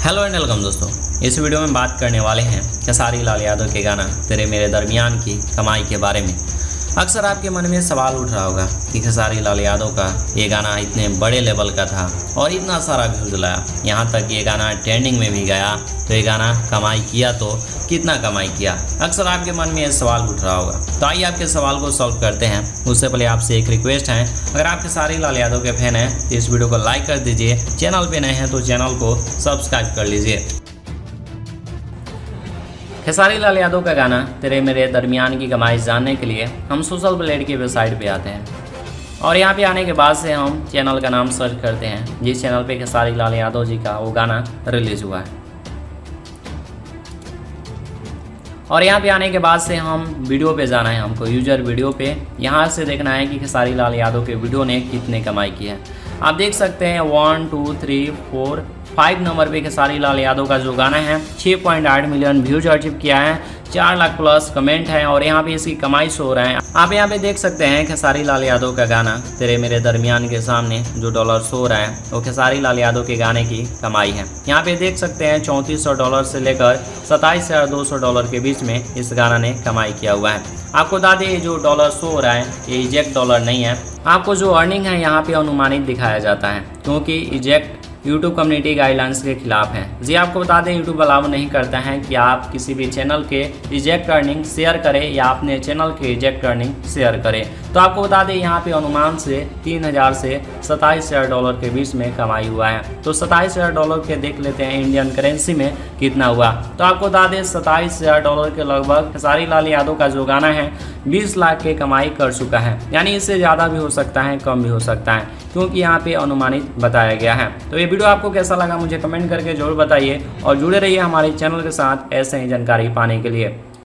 Hello and welcome दोस्तों। इस video में बात करने वाले हैं खेसारी लाल यादव के गाना तेरे मेरे दरमियान की कमाई के बारे में। अक्सर आपके मन में सवाल उठ रहा होगा कि खेसारी लाल यादव का ये गाना इतने बड़े लेवल का था और इतना सारा व्यूज़ लाया, यहाँ तक ये गाना ट्रेंडिंग में भी गया, तो ये गाना कमाई किया तो कितना कमाई किया। अक्सर आपके मन में ये सवाल उठ रहा होगा, तो आइए आपके सवाल को सॉल्व करते हैं। उससे पहले आपसे एक रिक्वेस्ट है, अगर आप खेसारी लाल यादव के फैन हैं तो इस वीडियो को लाइक कर दीजिए, चैनल पे नए हैं तो चैनल को सब्सक्राइब कर लीजिए। खेसारी लाल यादव का गाना तेरे मेरे दरमियान की कमाई जानने के लिए हम सोशल ब्लेड की वेबसाइट पे आते हैं और यहाँ पे आने के बाद से हम चैनल का नाम सर्च करते हैं जिस चैनल पे खेसारी लाल यादव जी का वो गाना रिलीज़ हुआ है। और यहाँ पे आने के बाद से हम वीडियो पे जाना है, हमको यूजर वीडियो पे यहाँ से देखना है कि खेसारी लाल यादव के वीडियो ने कितने कमाई की है। आप देख सकते हैं 1 2 3 4 5 नंबर पे खेसारी लाल यादव का जो गाना है 6.8 मिलियन व्यूज अचीव किया है, 4 लाख प्लस कमेंट है और यहाँ पे इसकी कमाई शो हो रहा है। आप यहाँ पे देख सकते हैं खेसारी लाल यादव का गाना तेरे मेरे दरमियान के सामने जो डॉलर शो हो रहा है वो खेसारी लाल यादव के गाने की कमाई है। यहाँ पे देख सकते हैं $3400 से लेकर $27,200 के बीच में इस गाना ने कमाई किया हुआ है। आपको बता दें जो डॉलर शो हो रहा है ये इजेक्ट डॉलर नहीं है। आपको जो अर्निंग है यहाँ पे अनुमानित दिखाया जाता है क्योंकि इजेक्ट यूट्यूब कम्युनिटी गाइडलाइंस के खिलाफ है। जी आपको बता दें यूट्यूब अलाउ नहीं करता है कि आप किसी भी चैनल के इजेक्ट अर्निंग शेयर करें या अपने चैनल के इजेक्ट अर्निंग शेयर करें। तो आपको बता दें यहाँ पे अनुमान से 3,000 से $27,000 के बीच में कमाई हुआ है। तो $27,000 के देख लेते हैं इंडियन करेंसी में कितना हुआ। तो आपको बता दें $27,000 के लगभग खेसारी लाल यादव का जो गाना है 20 लाख के कमाई कर चुका है। यानी इससे ज़्यादा भी हो सकता है, कम भी हो सकता है क्योंकि यहाँ पे अनुमानित बताया गया है। तो ये वीडियो आपको कैसा लगा मुझे कमेंट करके जरूर बताइए और जुड़े रहिए हमारे चैनल के साथ ऐसे ही जानकारी पाने के लिए।